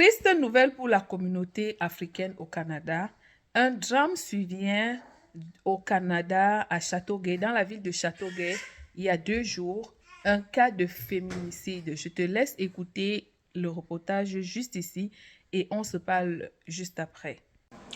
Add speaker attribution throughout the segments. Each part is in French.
Speaker 1: Triste nouvelle pour la communauté africaine au Canada. Un drame survient au Canada, à Châteauguay, dans la ville de Châteauguay, il y a 2 jours, un cas de féminicide. Je te laisse écouter le reportage juste ici et on se parle juste après.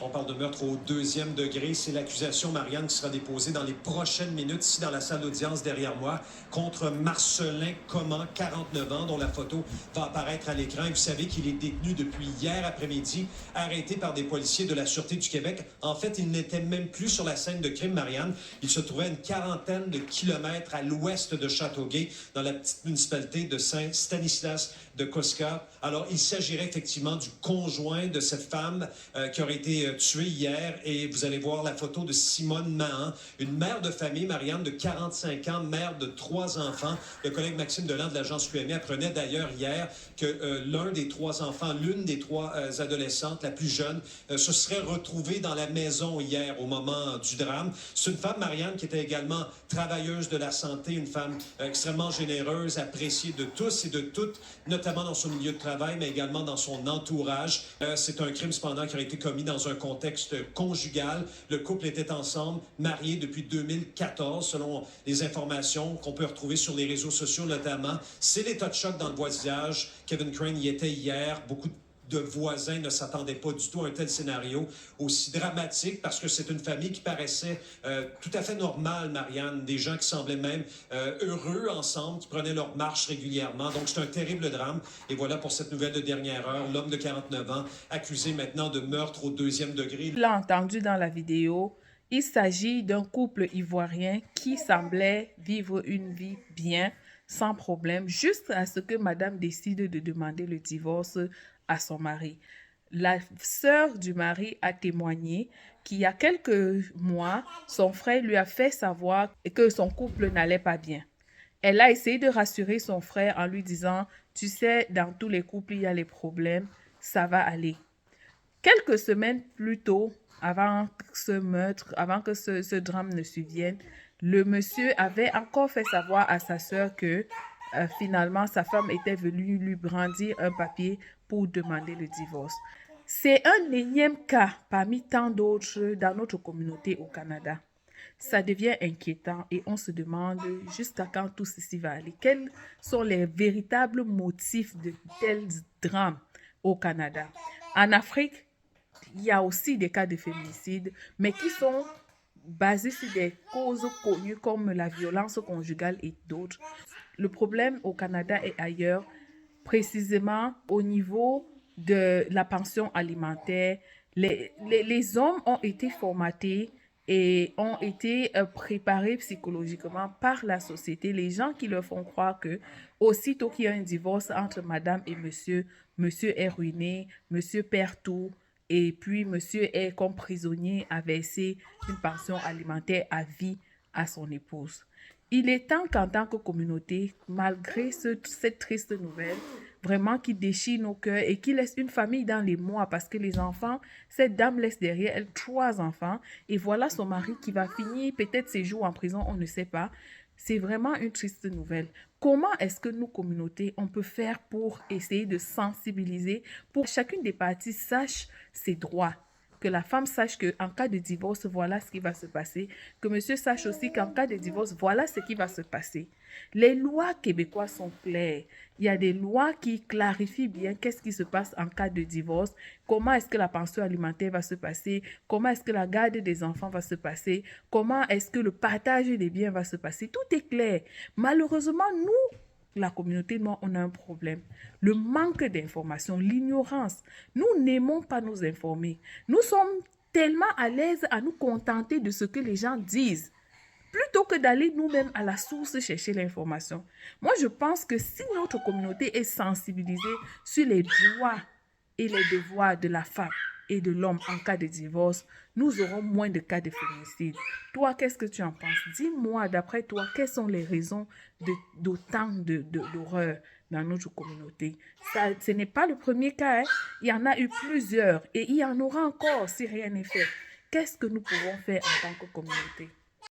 Speaker 2: On parle de meurtre au 2e degré. C'est l'accusation, Marianne, qui sera déposée dans les prochaines minutes, ici dans la salle d'audience derrière moi, contre Marcelin Coman, 49 ans, dont la photo va apparaître à l'écran. Et vous savez qu'il est détenu depuis hier après-midi, arrêté par des policiers de la Sûreté du Québec. En fait, il n'était même plus sur la scène de crime, Marianne. Il se trouvait à une quarantaine de kilomètres à l'ouest de Châteauguay, dans la petite municipalité de Saint-Stanislas de Kostka. Alors, il s'agirait effectivement du conjoint de cette femme qui aurait été tuée hier. Et vous allez voir la photo de Simone Mahan, une mère de famille, Marianne, de 45 ans, mère de 3 enfants. Le collègue Maxime Delan de l'agence QMI apprenait d'ailleurs hier que l'un des 3 enfants, l'une des 3 adolescentes, la plus jeune, se serait retrouvée dans la maison hier au moment du drame. C'est une femme, Marianne, qui était également travailleuse de la santé, une femme extrêmement généreuse, appréciée de tous et de toutes, notamment dans son milieu de travail, mais également dans son entourage. C'est un crime, cependant, qui a été commis dans un contexte conjugal. Le couple était ensemble, mariés depuis 2014, selon les informations qu'on peut retrouver sur les réseaux sociaux notamment. C'est l'état de choc dans le voisinage. Kevin Crane y était hier. Beaucoup de voisins ne s'attendaient pas du tout à un tel scénario aussi dramatique parce que c'est une famille qui paraissait tout à fait normale, Marianne. Des gens qui semblaient même heureux ensemble, qui prenaient leur marche régulièrement. Donc, c'est un terrible drame. Et voilà pour cette nouvelle de dernière heure. L'homme de 49 ans, accusé maintenant de meurtre au 2e degré.
Speaker 1: Tu l'as entendu dans la vidéo, il s'agit d'un couple ivoirien qui semblait vivre une vie bien, sans problème, jusqu'à ce que madame décide de demander le divorce à son mari. La sœur du mari a témoigné qu'il y a quelques mois, son frère lui a fait savoir que son couple n'allait pas bien. Elle a essayé de rassurer son frère en lui disant, tu sais, dans tous les couples, il y a les problèmes, ça va aller. Quelques semaines plus tôt, avant ce meurtre, avant que ce drame ne survienne, le monsieur avait encore fait savoir à sa sœur que finalement sa femme était venue lui brandir un papier pour demander le divorce. C'est un énième cas parmi tant d'autres dans notre communauté au Canada. Ça devient inquiétant et on se demande jusqu'à quand tout ceci va aller. Quels sont les véritables motifs de tels drames au Canada? En Afrique, il y a aussi des cas de féminicide, mais qui sont basés sur des causes connues comme la violence conjugale et d'autres. Le problème au Canada et ailleurs, précisément au niveau de la pension alimentaire. Les hommes ont été formatés et ont été préparés psychologiquement par la société. Les gens qui leur font croire que aussitôt qu'il y a un divorce entre madame et monsieur, monsieur est ruiné, monsieur perd tout, et puis monsieur est comme prisonnier à verser une pension alimentaire à vie à son épouse. Il est temps qu'en tant que communauté, malgré cette triste nouvelle, vraiment qui déchire nos cœurs et qui laisse une famille dans les mois parce que les enfants, cette dame laisse derrière elle 3 enfants et voilà son mari qui va finir peut-être ses jours en prison, on ne sait pas. C'est vraiment une triste nouvelle. Comment est-ce que nous, communautés, on peut faire pour essayer de sensibiliser, pour que chacune des parties sache ses droits? Que la femme sache qu'en cas de divorce, voilà ce qui va se passer. Que monsieur sache aussi qu'en cas de divorce, voilà ce qui va se passer. Les lois québécoises sont claires. Il y a des lois qui clarifient bien qu'est-ce qui se passe en cas de divorce, comment est-ce que la pension alimentaire va se passer, comment est-ce que la garde des enfants va se passer, comment est-ce que le partage des biens va se passer. Tout est clair. Malheureusement, nous, la communauté noire, on a un problème. Le manque d'information, l'ignorance. Nous n'aimons pas nous informer. Nous sommes tellement à l'aise à nous contenter de ce que les gens disent, plutôt que d'aller nous-mêmes à la source chercher l'information. Moi, je pense que si notre communauté est sensibilisée sur les droits et les devoirs de la femme et de l'homme en cas de divorce, nous aurons moins de cas de féminicide. Toi, qu'est-ce que tu en penses? Dis-moi, d'après toi, quelles sont les raisons d'autant d'horreur dans notre communauté? Ça, ce n'est pas le premier cas, hein? Il y en a eu plusieurs et il y en aura encore si rien n'est fait. Qu'est-ce que nous pouvons faire en tant que communauté?